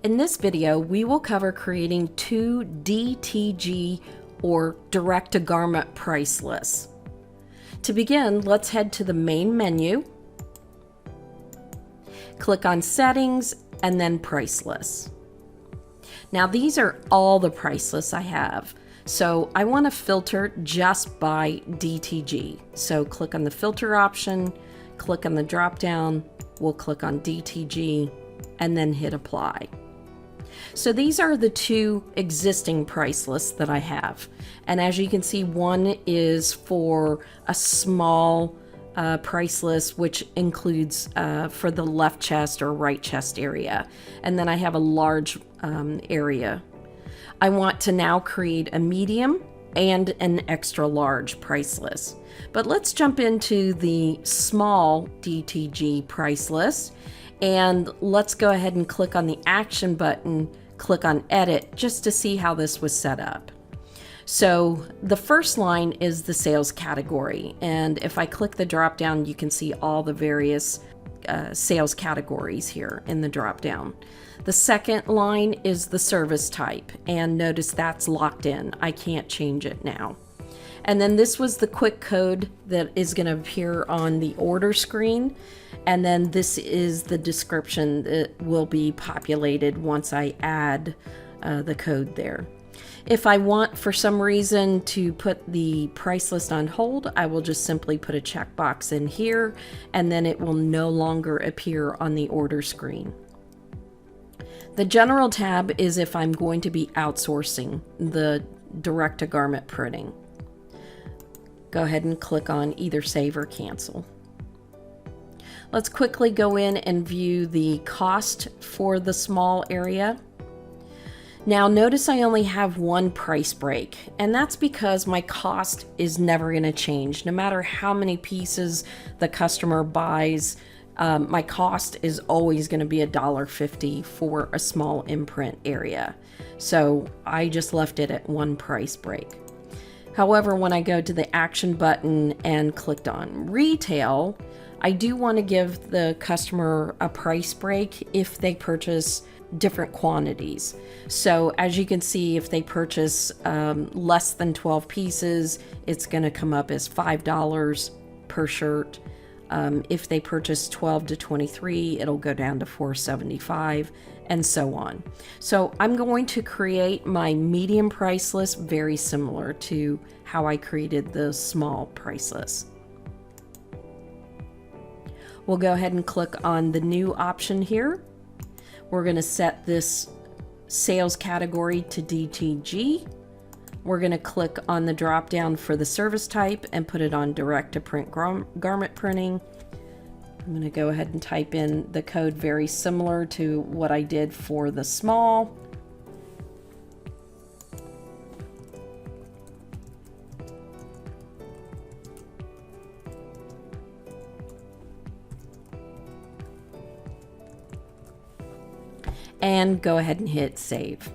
In this video, we will cover creating two DTG or direct-to-garment price lists. To begin, let's head to the main menu, click on Settings, and then Price Lists. Now these are all the price lists I have, so I want to filter just by DTG. So click on the filter option, click on the drop-down, we'll click on DTG, and then hit Apply. So these are the two existing price lists that I have. And as you can see, one is for a small price list, which includes for the left chest or right chest area. And then I have a large area. I want to now create a medium and an extra large price list. But let's jump into the small DTG price list. And let's go ahead and click on the action button, click on edit, just to see how this was set up. So the first line is the sales category. And if I click the drop down, you can see all the various sales categories here in the drop down. The second line is the service type. And notice that's locked in. I can't change it now. And then this was the quick code that is going to appear on the order screen. And then this is the description that will be populated once I add the code there. If I want, for some reason, to put the price list on hold, I will just simply put a checkbox in here, and then it will no longer appear on the order screen. The General tab is if I'm going to be outsourcing the direct-to-garment printing. Go ahead and click on either Save or Cancel. Let's quickly go in and view the cost for the small area. Now notice I only have one price break, and that's because my cost is never going to change. No matter how many pieces the customer buys, my cost is always going to be $1.50 for a small imprint area. So I just left it at one price break. However, when I go to the action button and clicked on retail, I do want to give the customer a price break if they purchase different quantities. So as you can see, if they purchase less than 12 pieces, it's going to come up as $5 per shirt. If they purchase 12 to 23, it'll go down to $4.75, and so on. So I'm going to create my medium price list very similar to how I created the small price list. We'll go ahead and click on the new option here. We're going to set this sales category to DTG. We're going to click on the drop down for the service type and put it on direct to print garment printing. I'm going to go ahead and type in the code very similar to what I did for the small. And go ahead and hit save.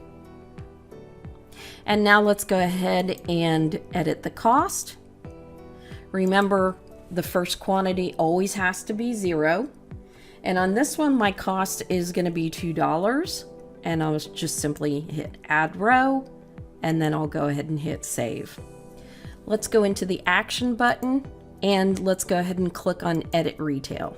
And now let's go ahead and edit the cost. Remember, the first quantity always has to be 0. And on this one, my cost is going to be $2. And I'll just simply hit add row, and then I'll go ahead and hit save. Let's go into the action button, and let's go ahead and click on edit retail.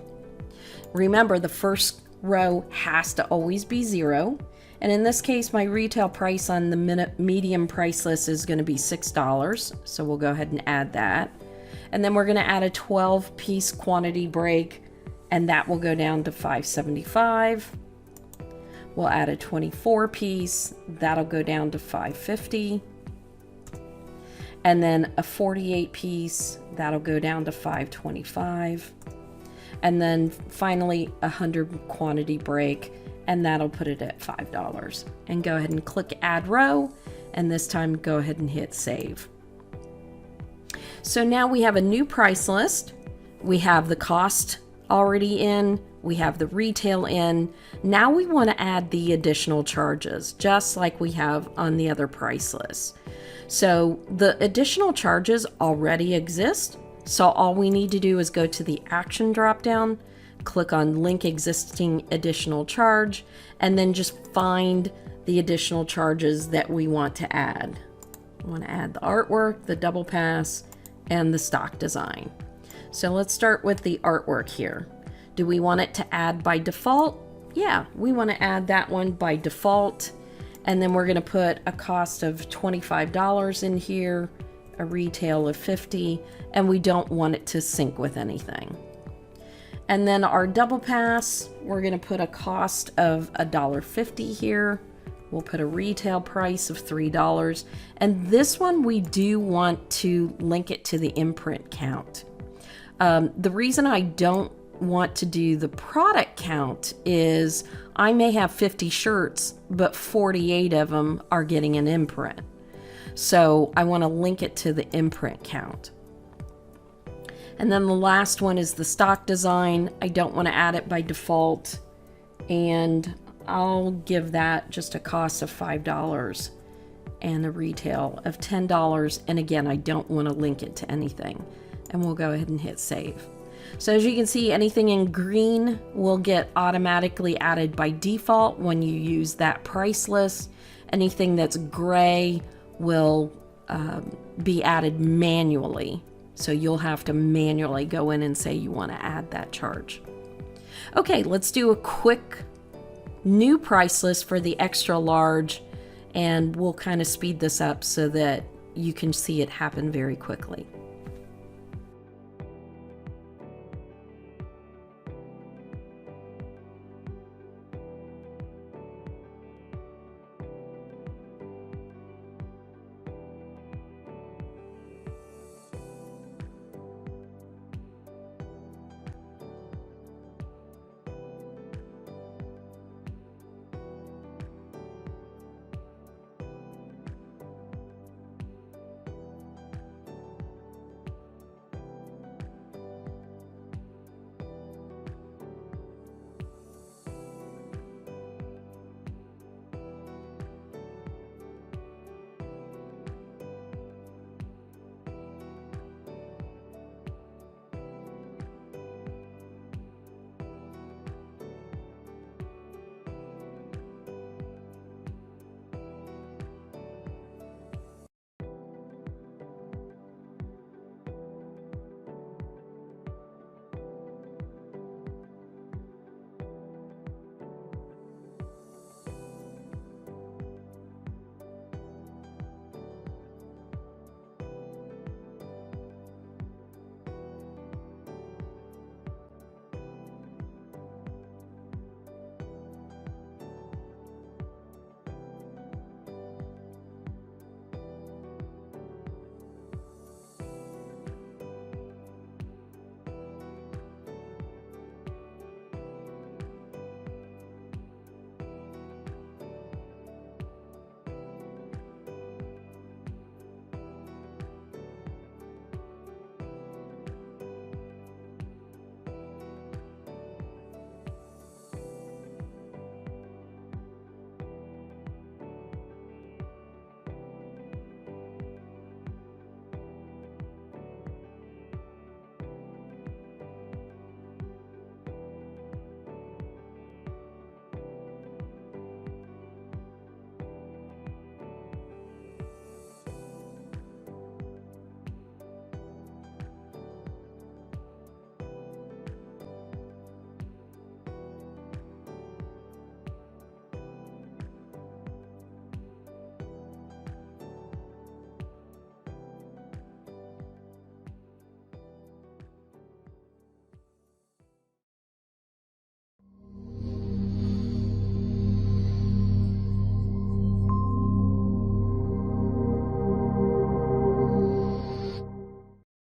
Remember, the first row has to always be 0. And in this case, my retail price on the medium price list is going to be $6. So we'll go ahead and add that. And then we're going to add a 12-piece quantity break, and that will go down to $5.75. We'll add a 24-piece, that'll go down to $5.50. And then a 48-piece, that'll go down to $5.25. And then finally a 100 quantity break, and that'll put it at $5. And go ahead and click add row, and this time go ahead and hit save. So now we have a new price list. We have the cost already in, we have the retail in. Now we want to add the additional charges, just like we have on the other price lists. So the additional charges already exist. So all we need to do is go to the action drop down, click on link existing additional charge, and then just find the additional charges that we want to add. We want to add the artwork, the double pass, and the stock design. So let's start with the artwork here. Do we want it to add by default? Yeah, we want to add that one by default. And then we're going to put a cost of $25 in here, a retail of $50, and we don't want it to sync with anything. And then our double pass, we're going to put a cost of $1.50 here. We'll put a retail price of $3. And this one, we do want to link it to the imprint count. The reason I don't want to do the product count is I may have 50 shirts, but 48 of them are getting an imprint. So I want to link it to the imprint count. And then the last one is the stock design. I don't want to add it by default, and I'll give that just a cost of $5 and a retail of $10. And again, I don't want to link it to anything. And we'll go ahead and hit save. So as you can see, anything in green will get automatically added by default when you use that price list. Anything that's gray will be added manually. So you'll have to manually go in and say you want to add that charge. Okay, let's do a quick new price list for the extra large, and we'll kind of speed this up so that you can see it happen very quickly.